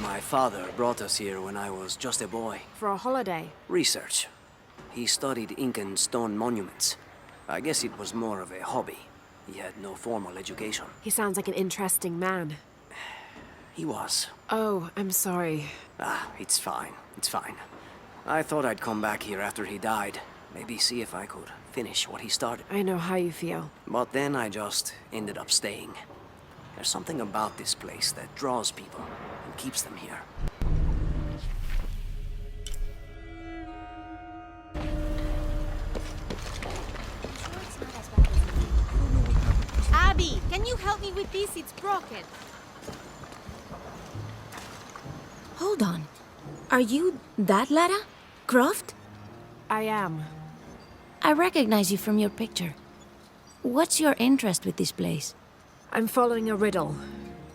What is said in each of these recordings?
My father brought us here when I was just a boy. For a holiday? Research. He studied Incan stone monuments. I guess it was more of a hobby. He had no formal education. He sounds like an interesting man. He was. Oh, I'm sorry. It's fine. It's fine. I thought I'd come back here after he died. Maybe see if I could finish what he started. I know how you feel. But then I just ended up staying. There's something about this place that draws people and keeps them here. Abby, can you help me with this? It's broken. Hold on. Are you that Lara? Croft? I am. I recognize you from your picture. What's your interest with this place? I'm following a riddle.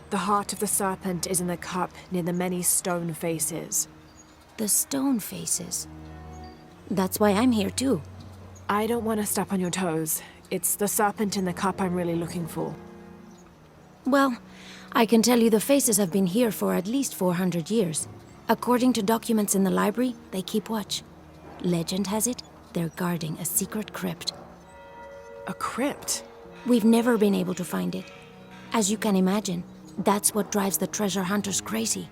The heart of the serpent is in the cup near the many stone faces. The stone faces. That's why I'm here too. I don't want to step on your toes. It's the serpent in the cup I'm really looking for. Well, I can tell you the faces have been here for at least 400 years. According to documents in the library, they keep watch. Legend has it, they're guarding a secret crypt. A crypt? We've never been able to find it. As you can imagine, that's what drives the treasure hunters crazy.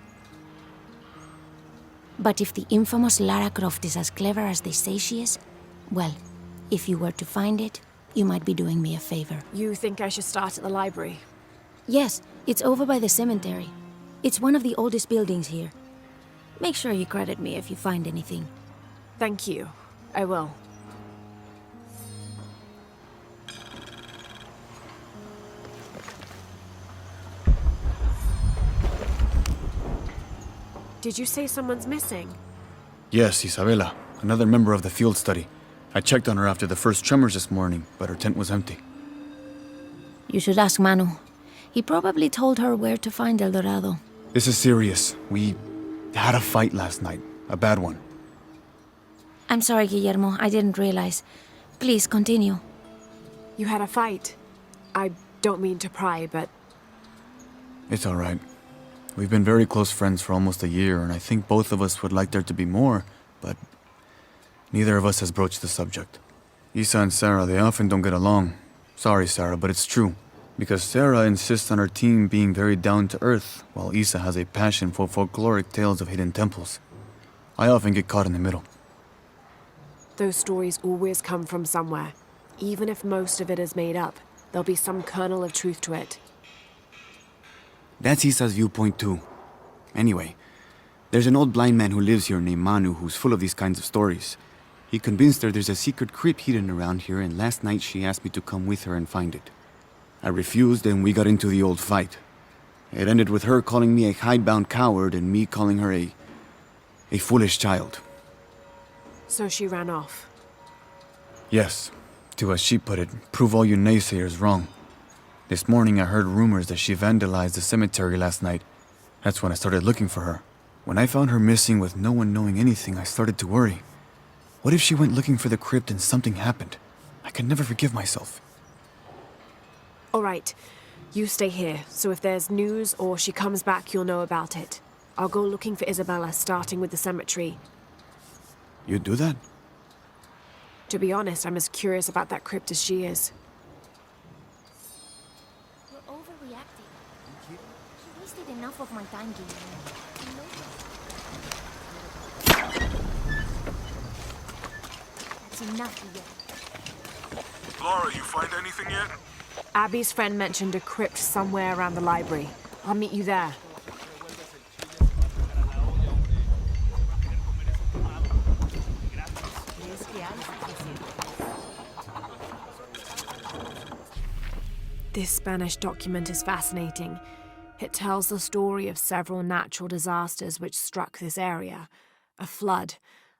But if the infamous Lara Croft is as clever as they say she is, well, if you were to find it, you might be doing me a favor. You think I should start at the library? Yes, it's over by the cemetery. It's one of the oldest buildings here. Make sure you credit me if you find anything. Thank you. I will. Did you say someone's missing? Yes, Isabela, another member of the field study. I checked on her after the first tremors this morning, but her tent was empty. You should ask Manu. He probably told her where to find El Dorado. This is serious. We had a fight last night. A bad one. I'm sorry, Guillermo. I didn't realize. Please, continue. You had a fight. I don't mean to pry, but... It's all right. We've been very close friends for almost a year, and I think both of us would like there to be more, but neither of us has broached the subject. Isa and Sarah, they often don't get along. Sorry, Sarah, but it's true. Because Sarah insists on her team being very down-to-earth, while Isa has a passion for folkloric tales of hidden temples. I often get caught in the middle. Those stories always come from somewhere. Even if most of it is made up, there'll be some kernel of truth to it. That's Isa's viewpoint too. Anyway, there's an old blind man who lives here named Manu who's full of these kinds of stories. He convinced her there's a secret crypt hidden around here, and last night she asked me to come with her and find it. I refused, and we got into the old fight. It ended with her calling me a hidebound coward and me calling her a foolish child. So she ran off. Yes, to as she put it, prove all you naysayers wrong. This morning I heard rumors that she vandalized the cemetery last night. That's when I started looking for her. When I found her missing with no one knowing anything, I started to worry. What if she went looking for the crypt and something happened? I could never forgive myself. All right. You stay here, so if there's news or she comes back, you'll know about it. I'll go looking for Isabela, starting with the cemetery. You do that? To be honest, I'm as curious about that crypt as she is. You're overreacting. You wasted enough of my time, Guillermo. That's enough, Guillermo. Laura, you find anything yet? Abby's friend mentioned a crypt somewhere around the library. I'll meet you there. This Spanish document is fascinating. It tells the story of several natural disasters which struck this area. A flood,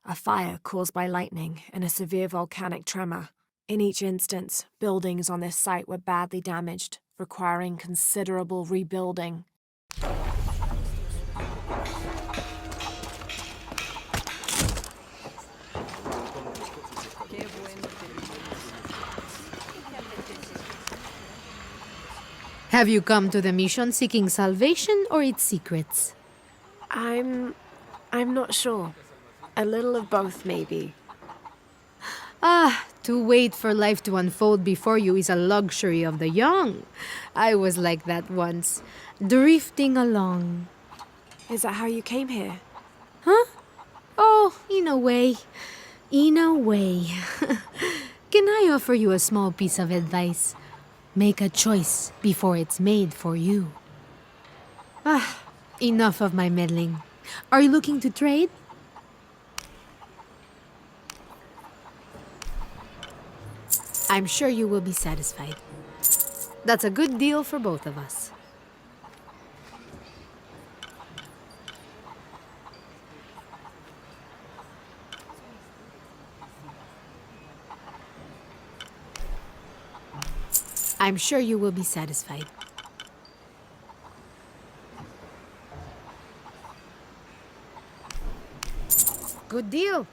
a fire caused by lightning, and a severe volcanic tremor. In each instance, buildings on this site were badly damaged, requiring considerable rebuilding. Have you come to the mission seeking salvation or its secrets? I'm not sure. A little of both, maybe. To wait for life to unfold before you is a luxury of the young. I was like that once, drifting along. Is that how you came here? Oh, in a way. In a way. Can I offer you a small piece of advice? Make a choice before it's made for you. Enough of my meddling. Are you looking to trade? I'm sure you will be satisfied. That's a good deal for both of us. I'm sure you will be satisfied. Good deal.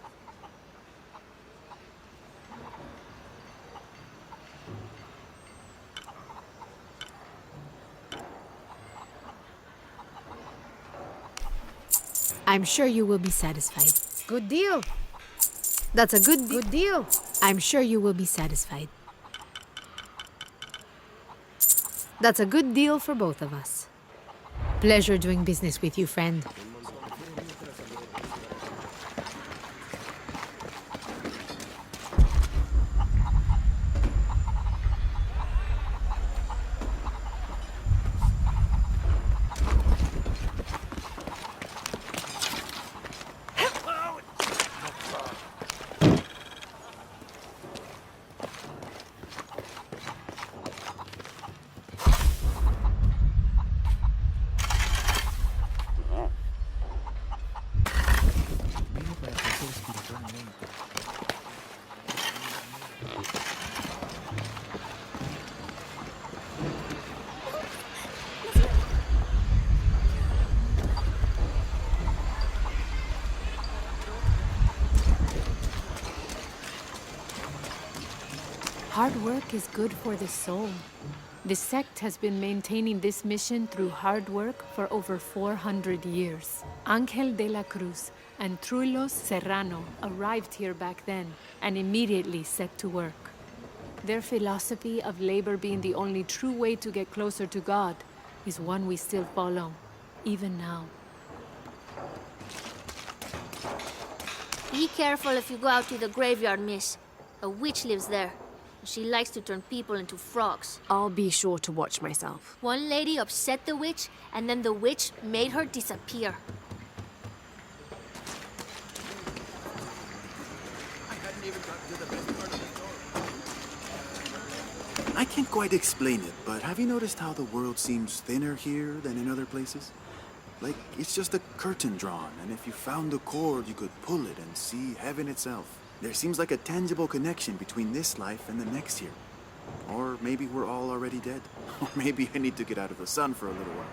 I'm sure you will be satisfied. Good deal. That's a good deal. I'm sure you will be satisfied. That's a good deal for both of us. Pleasure doing business with you, friend. Hard work is good for the soul. The sect has been maintaining this mission through hard work for over 400 years. Ángel de la Cruz and Truilos Serrano arrived here back then and immediately set to work. Their philosophy of labor being the only true way to get closer to God is one we still follow, even now. Be careful if you go out to the graveyard, miss. A witch lives there. She likes to turn people into frogs. I'll be sure to watch myself. One lady upset the witch, and then the witch made her disappear. I can't quite explain it, but have you noticed how the world seems thinner here than in other places? Like, it's just a curtain drawn, and if you found the cord, you could pull it and see heaven itself. There seems like a tangible connection between this life and the next here. Or maybe we're all already dead. Or maybe I need to get out of the sun for a little while.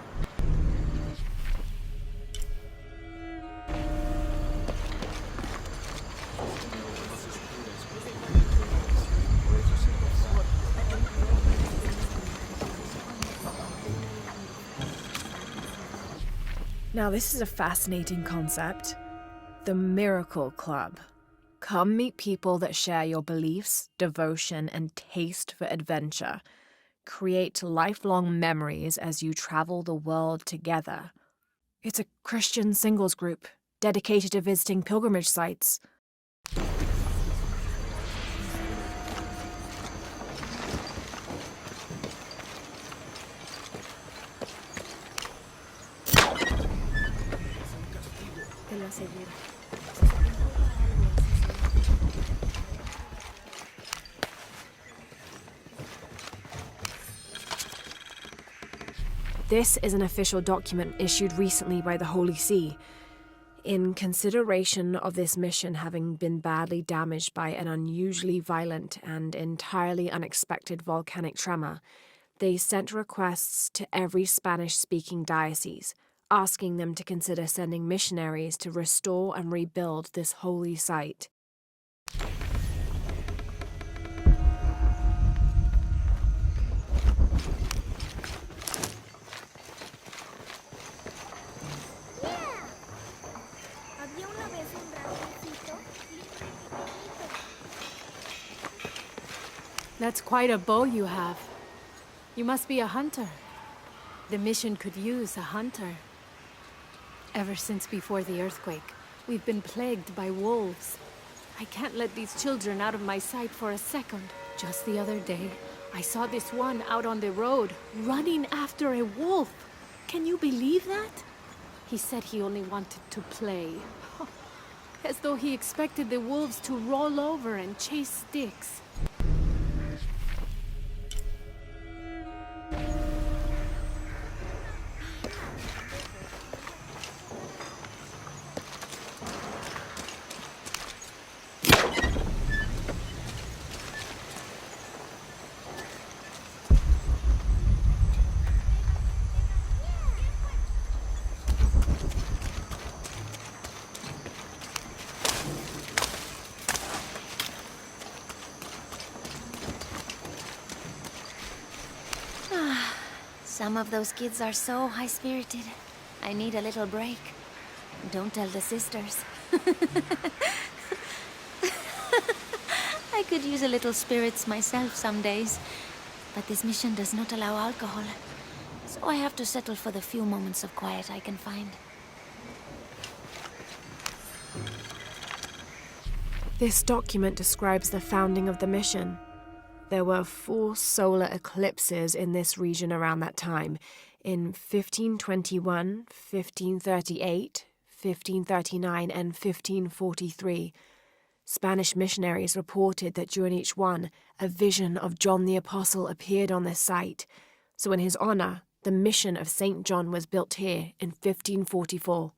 Now, this is a fascinating concept. The Miracle Club. Come meet people that share your beliefs, devotion, and taste for adventure. Create lifelong memories as you travel the world together. It's a Christian singles group dedicated to visiting pilgrimage sites. This is an official document issued recently by the Holy See. In consideration of this mission having been badly damaged by an unusually violent and entirely unexpected volcanic tremor, they sent requests to every Spanish-speaking diocese, asking them to consider sending missionaries to restore and rebuild this holy site. That's quite a bow you have. You must be a hunter. The mission could use a hunter. Ever since before the earthquake, we've been plagued by wolves. I can't let these children out of my sight for a second. Just the other day, I saw this one out on the road, running after a wolf. Can you believe that? He said he only wanted to play. As though he expected the wolves to roll over and chase sticks. Some of those kids are so high-spirited. I need a little break. Don't tell the sisters. I could use a little spirits myself some days. But this mission does not allow alcohol. So I have to settle for the few moments of quiet I can find. This document describes the founding of the mission. There were 4 solar eclipses in this region around that time, in 1521, 1538, 1539, and 1543. Spanish missionaries reported that during each one, a vision of John the Apostle appeared on this site. So in his honor, the mission of St. John was built here in 1544.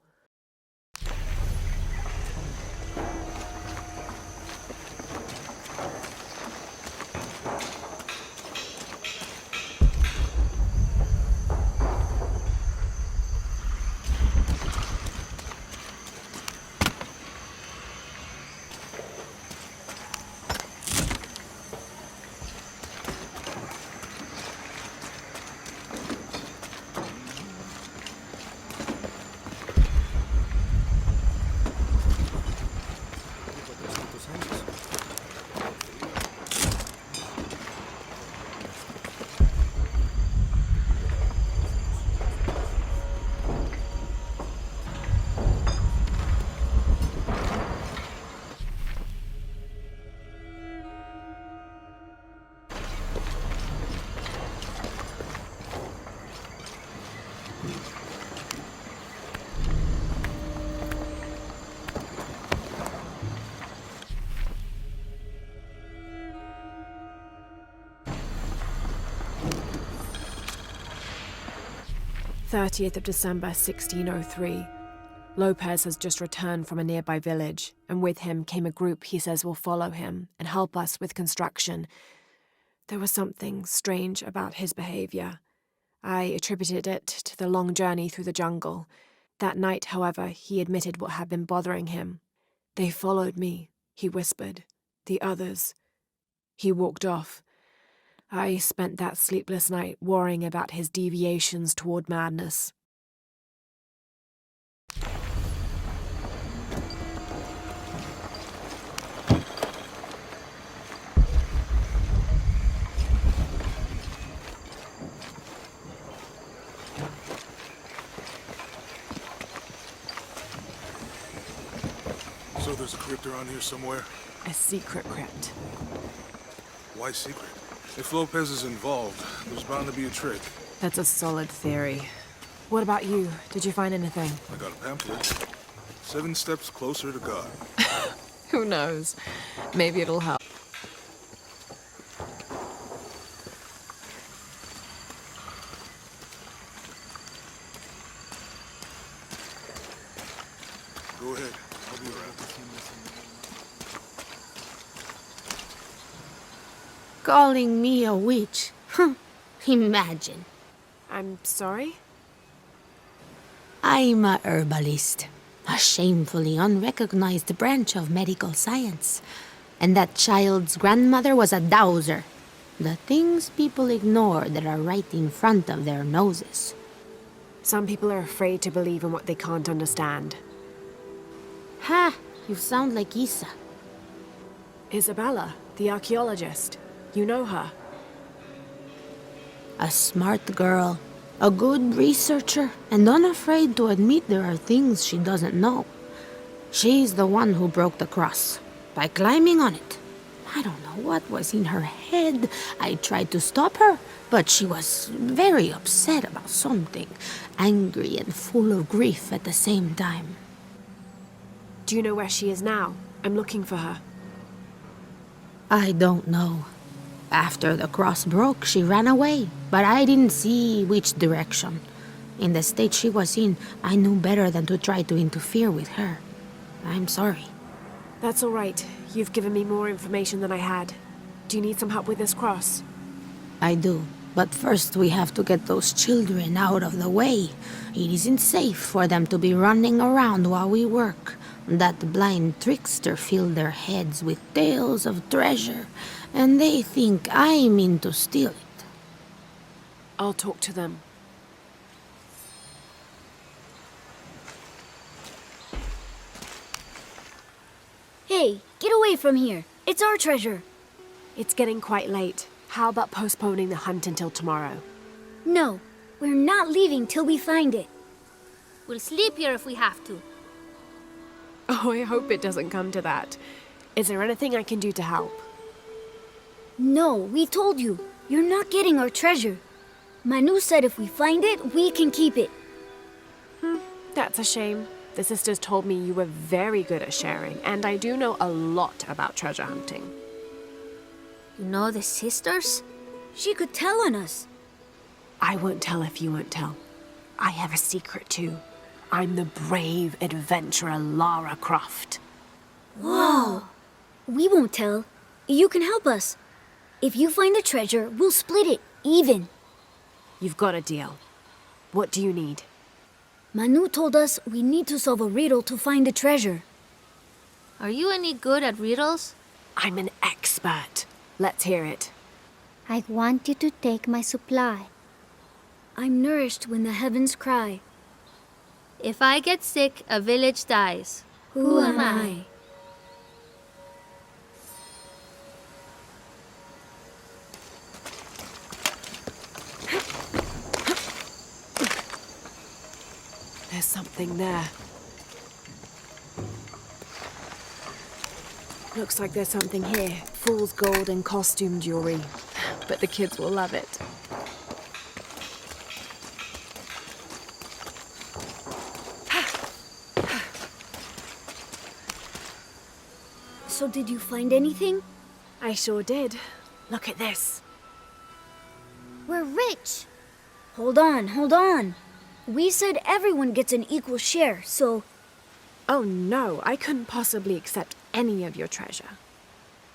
"30th of December, 1603. Lopez has just returned from a nearby village, and with him came a group he says will follow him and help us with construction. There was something strange about his behavior. I attributed it to the long journey through the jungle. That night, however, he admitted what had been bothering him. 'They followed me,' he whispered. 'The others.' He walked off. I spent that sleepless night worrying about his deviations toward madness." So there's a crypt around here somewhere? A secret crypt. Why secret? If Lopez is involved, there's bound to be a trick. That's a solid theory. What about you? Did you find anything? I got a pamphlet. 7 Steps Closer to God. Who knows? Maybe it'll help. Go ahead. I'll be around. Calling me a witch? Imagine. I'm sorry? I'm a herbalist, a shamefully unrecognized branch of medical science. And that child's grandmother was a dowser. The things people ignore that are right in front of their noses. Some people are afraid to believe in what they can't understand. Ha! You sound like Isa. Isabella, the archaeologist. You know her? A smart girl, a good researcher, and unafraid to admit there are things she doesn't know. She's the one who broke the cross, by climbing on it. I don't know what was in her head. I tried to stop her, but she was very upset about something, angry and full of grief at the same time. Do you know where she is now? I'm looking for her. I don't know. After the cross broke, she ran away, but I didn't see which direction. In the state she was in, I knew better than to try to interfere with her. I'm sorry. That's all right. You've given me more information than I had. Do you need some help with this cross? I do. But first we have to get those children out of the way. It isn't safe for them to be running around while we work. That blind trickster filled their heads with tales of treasure, and they think I mean to steal it. I'll talk to them. Hey, get away from here. It's our treasure. It's getting quite late. How about postponing the hunt until tomorrow? No, we're not leaving till we find it. We'll sleep here if we have to. Oh, I hope it doesn't come to that. Is there anything I can do to help? No, we told you. You're not getting our treasure. Manu said if we find it, we can keep it. That's a shame. The sisters told me you were very good at sharing, and I do know a lot about treasure hunting. You know the sisters? She could tell on us. I won't tell if you won't tell. I have a secret too. I'm the brave adventurer Lara Croft. Whoa! We won't tell. You can help us. If you find the treasure, we'll split it, even. You've got a deal. What do you need? Manu told us we need to solve a riddle to find the treasure. Are you any good at riddles? I'm an expert. Let's hear it. I want you to take my supply. I'm nourished when the heavens cry. If I get sick, a village dies. Who am I? There's something there. Looks like there's something here. Fool's gold and costume jewelry. But the kids will love it. So did you find anything? I sure did. Look at this. We're rich. Hold on, hold on. We said everyone gets an equal share, so... Oh no, I couldn't possibly accept any of your treasure.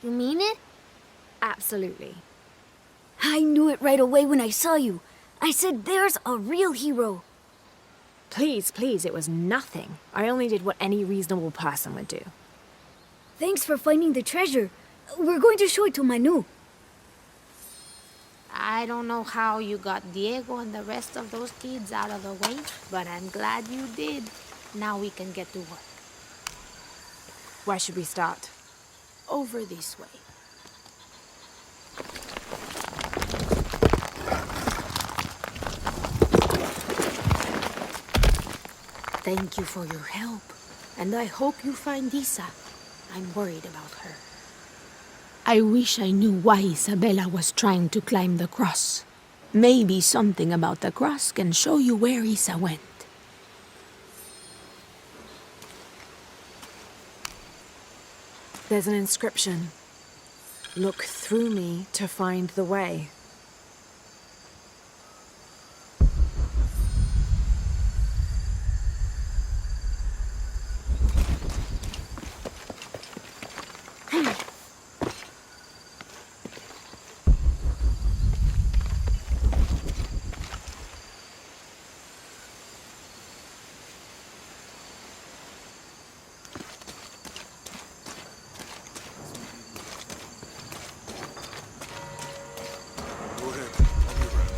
You mean it? Absolutely. I knew it right away when I saw you. I said there's a real hero. Please, please, it was nothing. I only did what any reasonable person would do. Thanks for finding the treasure. We're going to show it to Manu. I don't know how you got Diego and the rest of those kids out of the way, but I'm glad you did. Now we can get to work. Where should we start? Over this way. Thank you for your help, and I hope you find Isa. I'm worried about her. I wish I knew why Isabella was trying to climb the cross. Maybe something about the cross can show you where Isa went. There's an inscription. Look through me to find the way. Go ahead. I'll be around.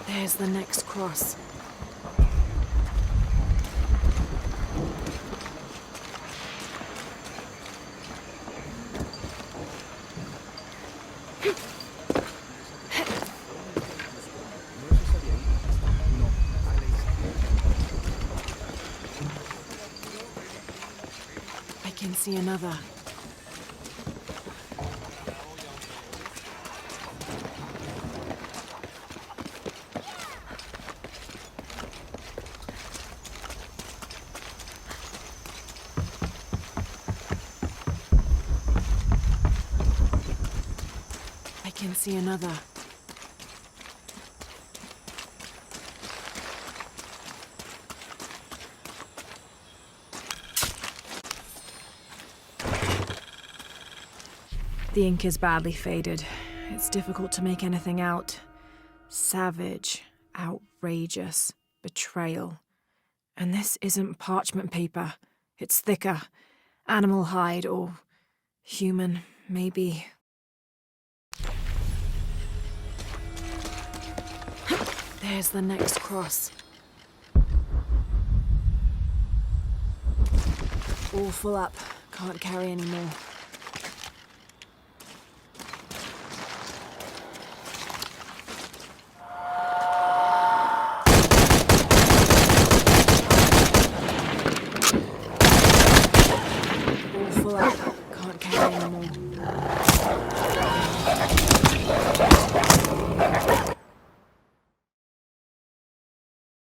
There's the next cross. see another. I can see another. The ink is badly faded. It's difficult to make anything out. Savage, outrageous, betrayal. And this isn't parchment paper. It's thicker. Animal hide or human, maybe. There's the next cross. All full up. Can't carry any more. All full up. Can't carry any more.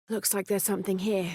Looks like there's something here.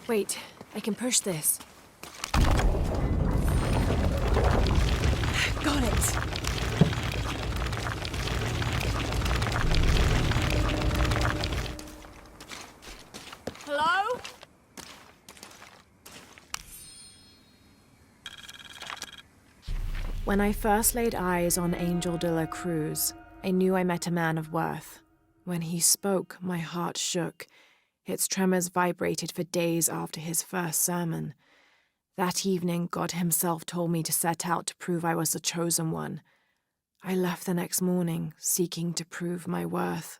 Wait, I can push this. Got it! Hello? When I first laid eyes on Angel de la Cruz, I knew I met a man of worth. When he spoke, my heart shook. Its tremors vibrated for days after his first sermon. That evening, God himself told me to set out to prove I was the chosen one. I left the next morning, seeking to prove my worth.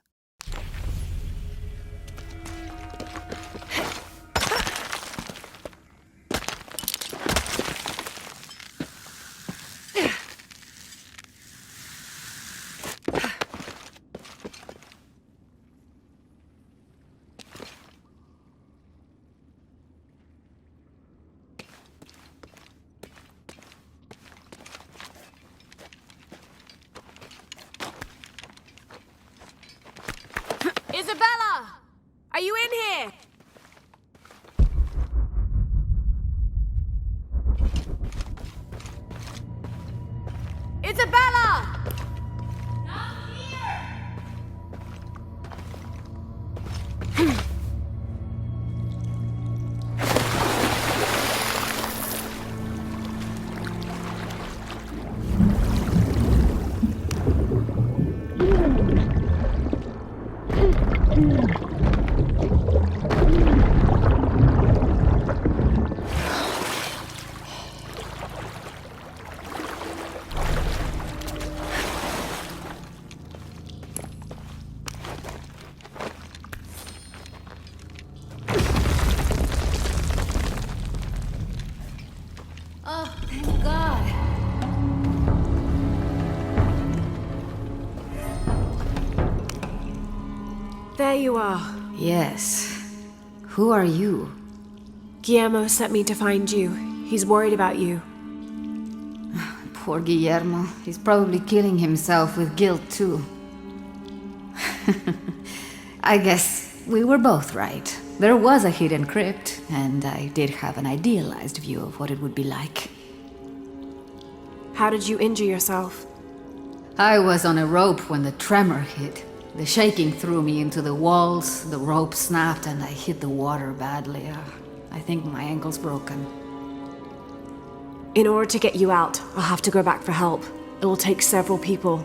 Isabella! Are you in here? Isabella! Not here! there you are. Yes. Who are you? Guillermo sent me to find you. He's worried about you. Poor Guillermo. He's probably killing himself with guilt, too. I guess we were both right. There was a hidden crypt, and I did have an idealized view of what it would be like. How did you injure yourself? I was on a rope when the tremor hit. The shaking threw me into the walls, the rope snapped, and I hit the water badly. I think my ankle's broken. In order to get you out, I'll have to go back for help. It will take several people.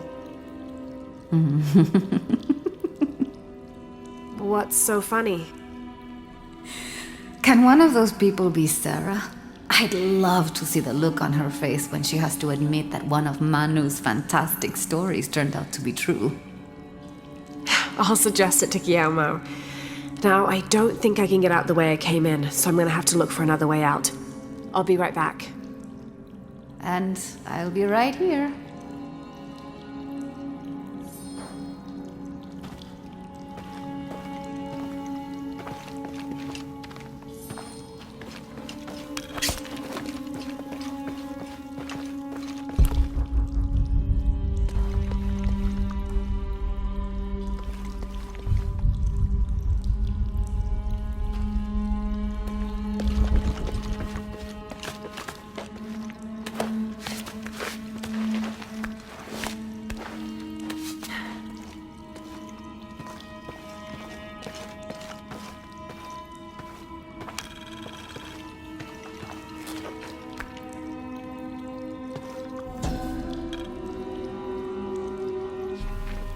What's so funny? Can one of those people be Sarah? I'd love to see the look on her face when she has to admit that one of Manu's fantastic stories turned out to be true. I'll suggest it to Guillermo. Now, I don't think I can get out the way I came in, so I'm gonna have to look for another way out. I'll be right back. And I'll be right here.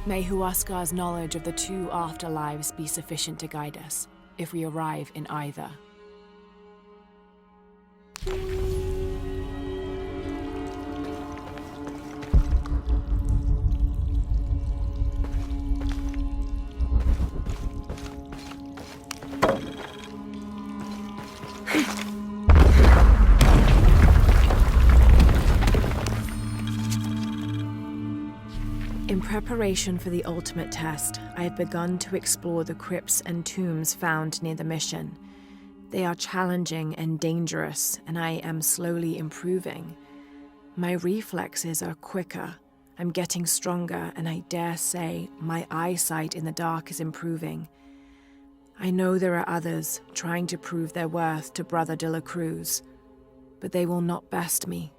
May Huascar's knowledge of the two afterlives be sufficient to guide us, if we arrive in either. In preparation for the ultimate test, I have begun to explore the crypts and tombs found near the mission. They are challenging and dangerous, and I am slowly improving. My reflexes are quicker, I'm getting stronger, and I dare say my eyesight in the dark is improving. I know there are others trying to prove their worth to Brother de la Cruz, but they will not best me.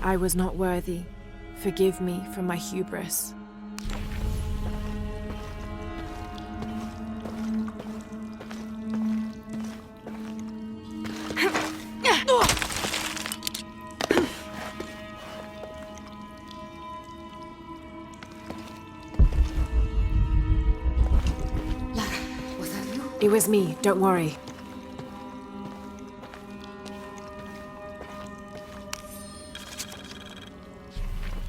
I was not worthy. Forgive me for my hubris. Was that you? It was me, don't worry.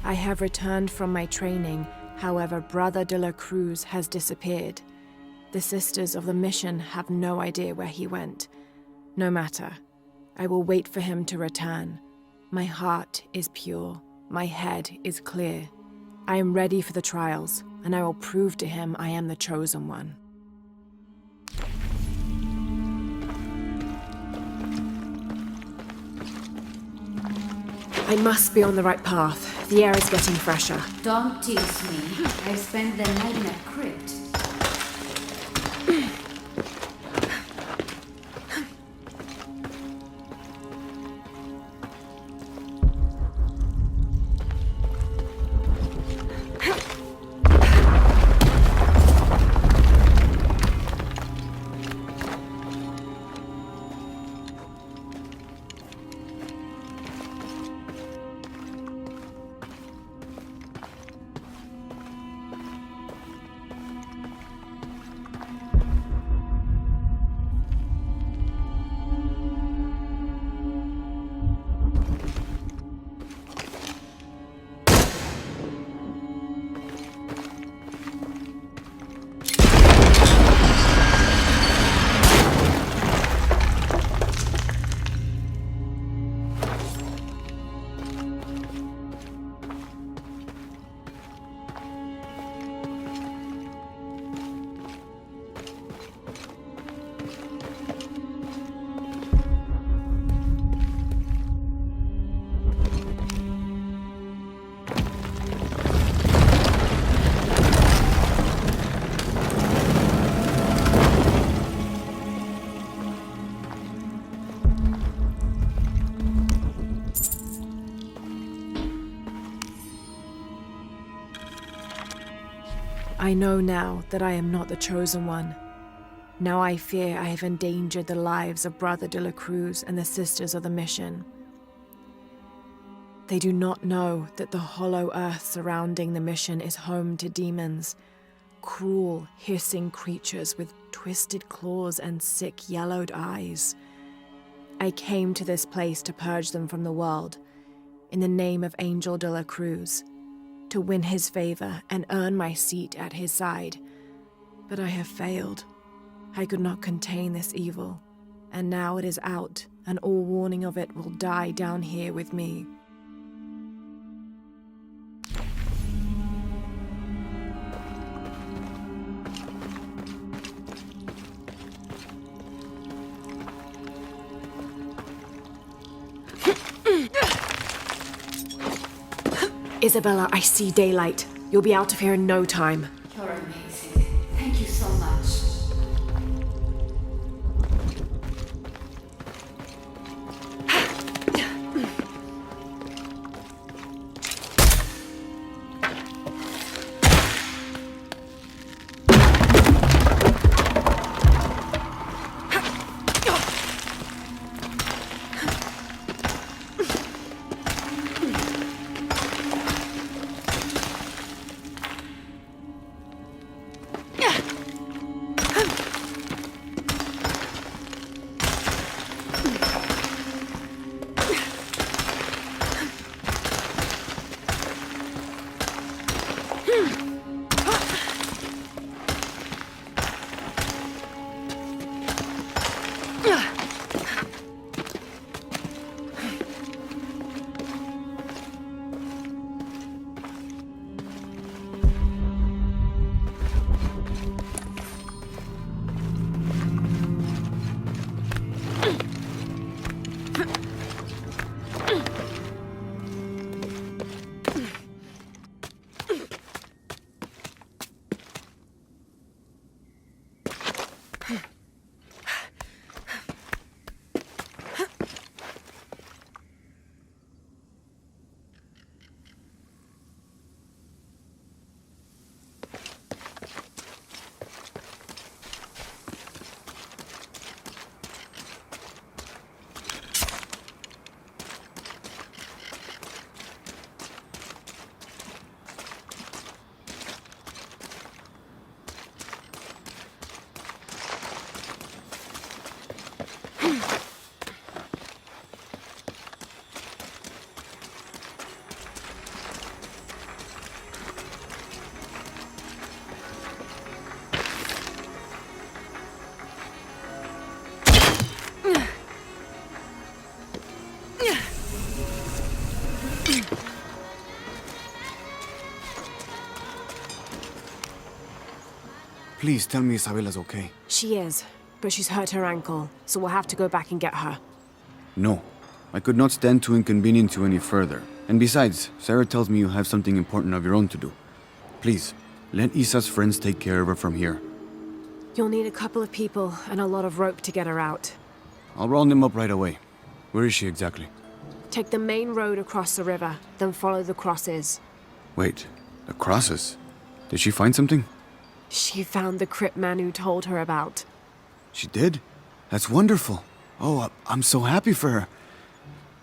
I have returned from my training, however, Brother de la Cruz has disappeared. The Sisters of the Mission have no idea where he went. No matter. I will wait for him to return. My heart is pure. My head is clear. I am ready for the trials, and I will prove to him I am the chosen one. I must be on the right path. The air is getting fresher. Don't tease me. I spent the night in a crypt. I know now that I am not the chosen one. Now I fear I have endangered the lives of Brother de la Cruz and the Sisters of the Mission. They do not know that the hollow earth surrounding the mission is home to demons, cruel, hissing creatures with twisted claws and sick, yellowed eyes. I came to this place to purge them from the world, in the name of Angel de la Cruz, to win his favor and earn my seat at his side. But I have failed. I could not contain this evil, and now it is out, and all warning of it will die down here with me. Isabella, I see daylight. You'll be out of here in no time. You're amazing. Thank you so much. Please tell me Isabella's okay. She is, but she's hurt her ankle, so we'll have to go back and get her. No. I could not stand to inconvenience you any further. And besides, Sarah tells me you have something important of your own to do. Please, let Isa's friends take care of her from here. You'll need a couple of people and a lot of rope to get her out. I'll round them up right away. Where is she exactly? Take the main road across the river, then follow the crosses. Wait, the crosses? Did she find something? She found the crypt Manu told her about. She did? That's wonderful. Oh, I'm so happy for her.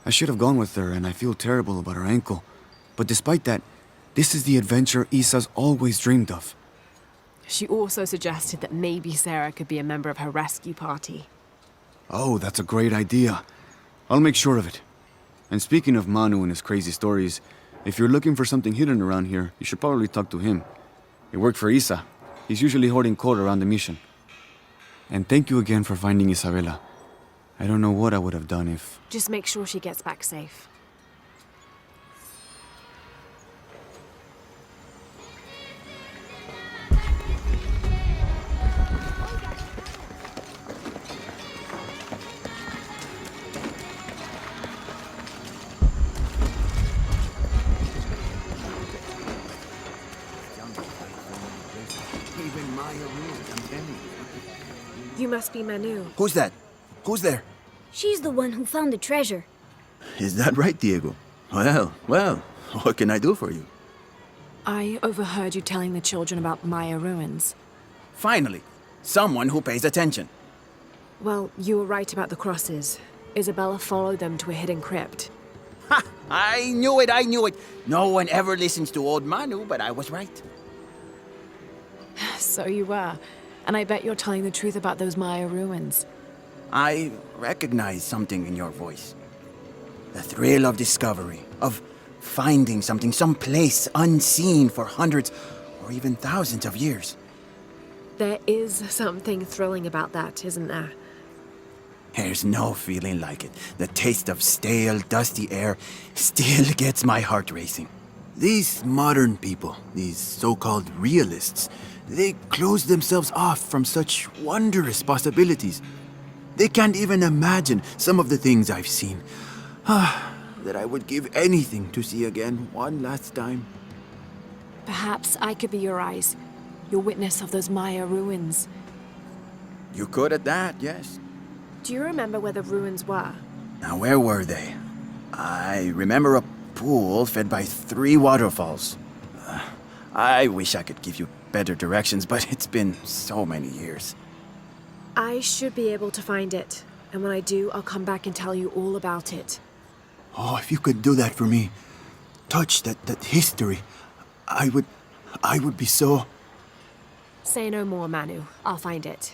I should have gone with her, and I feel terrible about her ankle. But despite that, this is the adventure Isa's always dreamed of. She also suggested that maybe Sarah could be a member of her rescue party. Oh, that's a great idea. I'll make sure of it. And speaking of Manu and his crazy stories, if you're looking for something hidden around here, you should probably talk to him. He worked for Isa. He's usually hoarding coal around the mission. And thank you again for finding Isabella. I don't know what I would have done if... Just make sure she gets back safe. You must be Manu. Who's that? Who's there? She's the one who found the treasure. Is that right, Diego? Well, what can I do for you? I overheard you telling the children about Maya ruins. Finally, someone who pays attention. Well, you were right about the crosses. Isabella followed them to a hidden crypt. Ha! I knew it! No one ever listens to old Manu, but I was right. So you were. And I bet you're telling the truth about those Maya ruins. I recognize something in your voice. The thrill of discovery, of finding something someplace unseen for hundreds or even thousands of years. There is something thrilling about that, isn't there? There's no feeling like it. The taste of stale, dusty air still gets my heart racing. These modern people, these so-called realists, they close themselves off from such wondrous possibilities. They can't even imagine some of the things I've seen. That I would give anything to see again one last time. Perhaps I could be your eyes, your witness of those Maya ruins. You could at that, yes. Do you remember where the ruins were? Now, where were they? I remember a pool fed by 3 waterfalls. I wish I could give you better directions, but it's been so many years. I should be able to find it. And when I do, I'll come back and tell you all about it. Oh, if you could do that for me. Touch that history. I would be so... Say no more, Manu. I'll find it.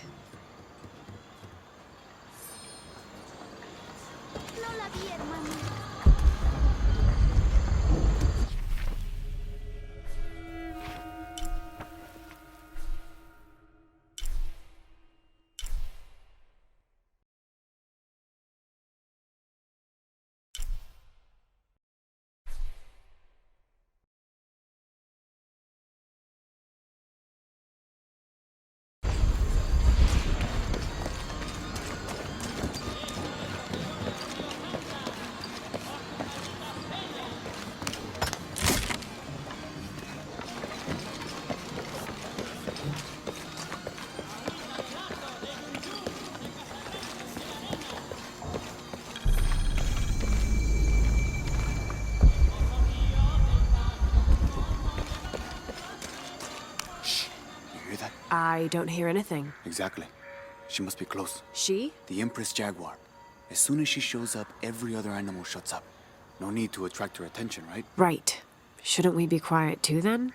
No la vi, hermano. 'Hear that? I don't hear anything. Exactly. She must be close. She? The Empress Jaguar. As soon as she shows up, every other animal shuts up. No need to attract her attention, right? Right. Shouldn't we be quiet too, then?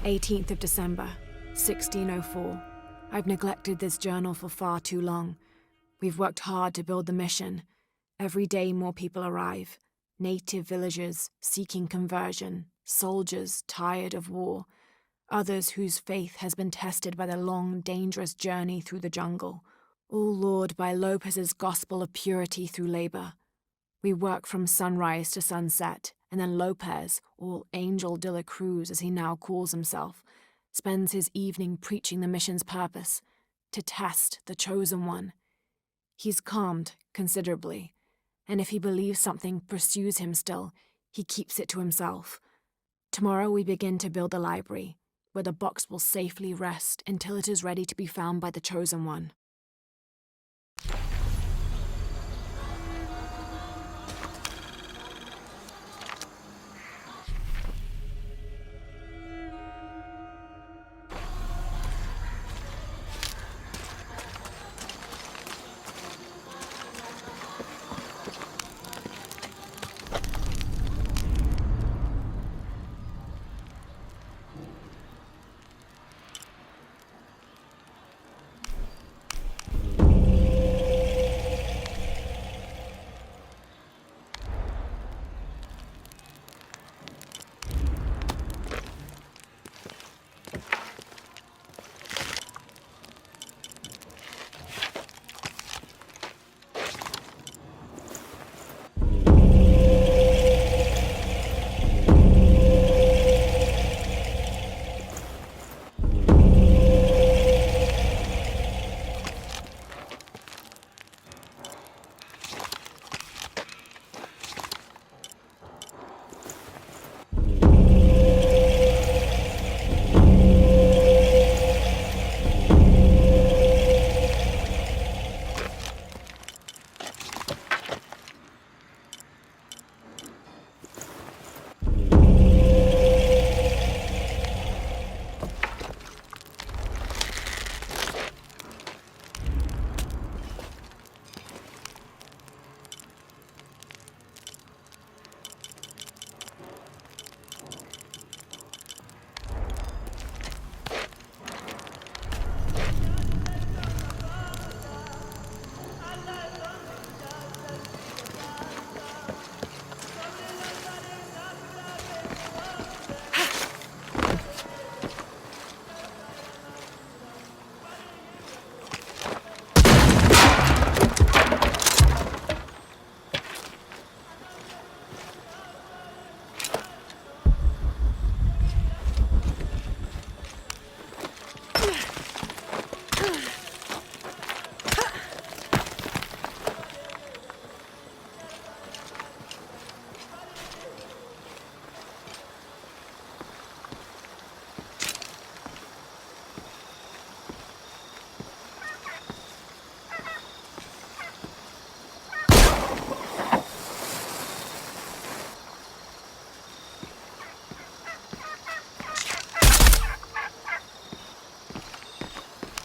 "18th of December, 1604. I've neglected this journal for far too long. We've worked hard to build the mission. Every day more people arrive. Native villagers seeking conversion, soldiers tired of war, others whose faith has been tested by the long, dangerous journey through the jungle, all lured by Lopez's gospel of purity through labor. We work from sunrise to sunset, and then Lopez, or Angel de la Cruz as he now calls himself, spends his evening preaching the mission's purpose, to test the chosen one. He's calmed considerably, and if he believes something pursues him still, he keeps it to himself. Tomorrow we begin to build the library, where the box will safely rest until it is ready to be found by the chosen one.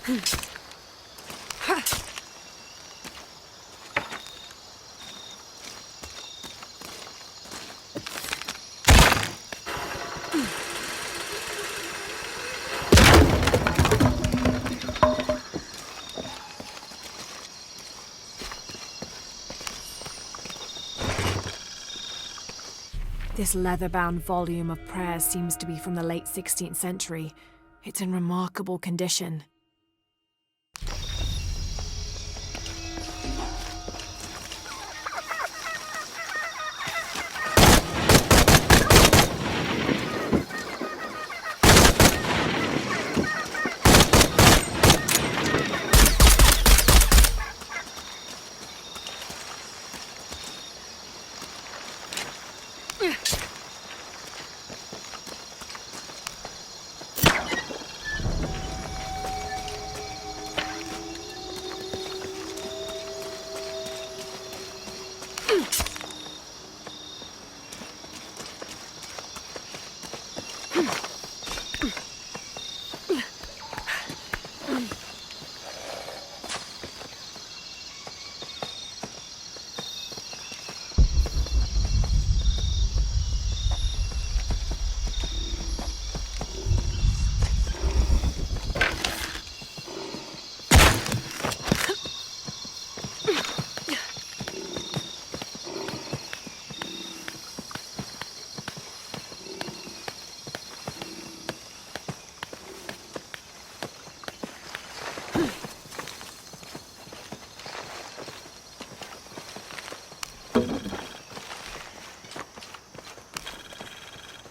This leather-bound volume of prayers seems to be from the late 16th century. It's in remarkable condition.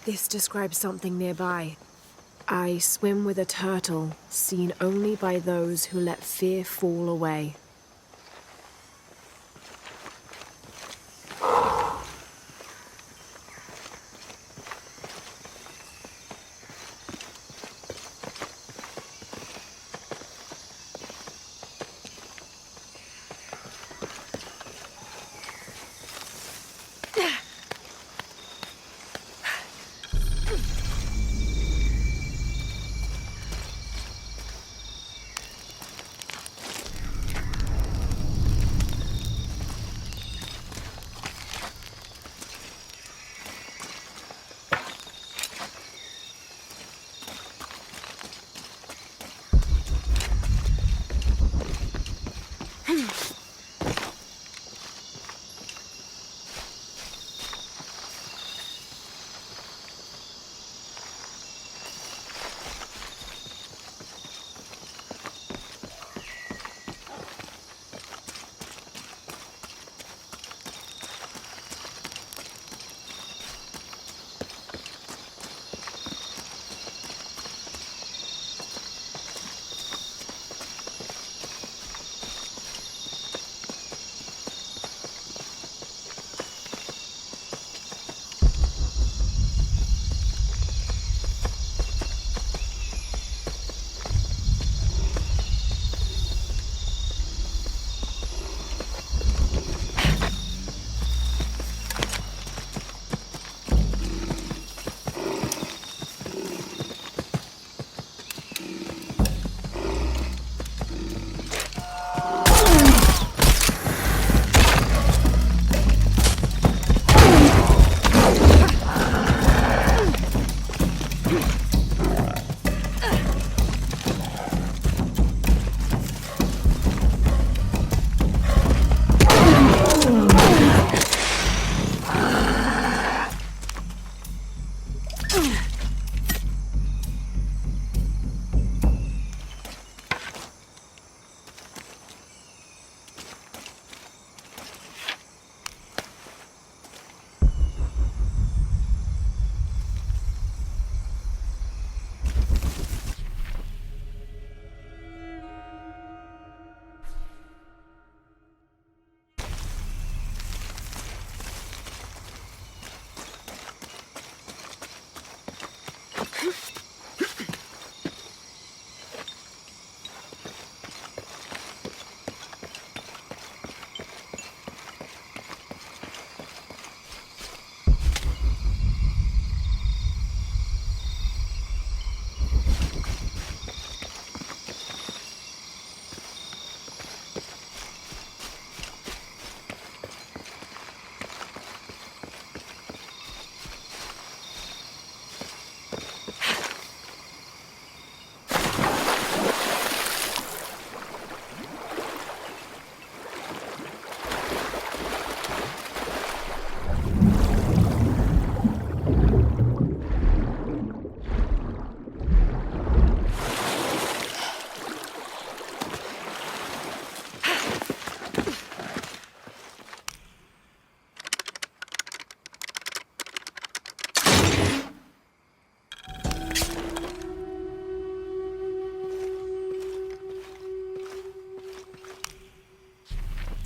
This describes something nearby. I swim with a turtle, seen only by those who let fear fall away.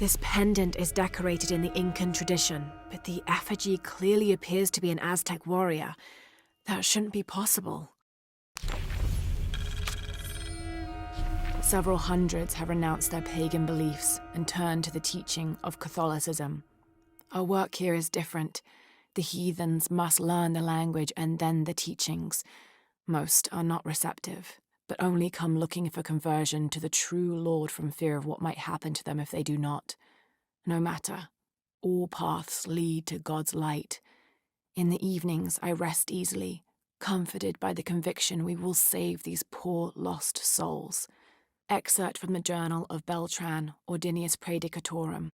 This pendant is decorated in the Incan tradition, but the effigy clearly appears to be an Aztec warrior. That shouldn't be possible. Several hundreds have renounced their pagan beliefs and turned to the teaching of Catholicism. Our work here is different. The heathens must learn the language and then the teachings. Most are not receptive, but only come looking for conversion to the true Lord from fear of what might happen to them if they do not. No matter, all paths lead to God's light. In the evenings, I rest easily, comforted by the conviction we will save these poor lost souls. Excerpt from the journal of Beltran, Ordinius Praedicatorum.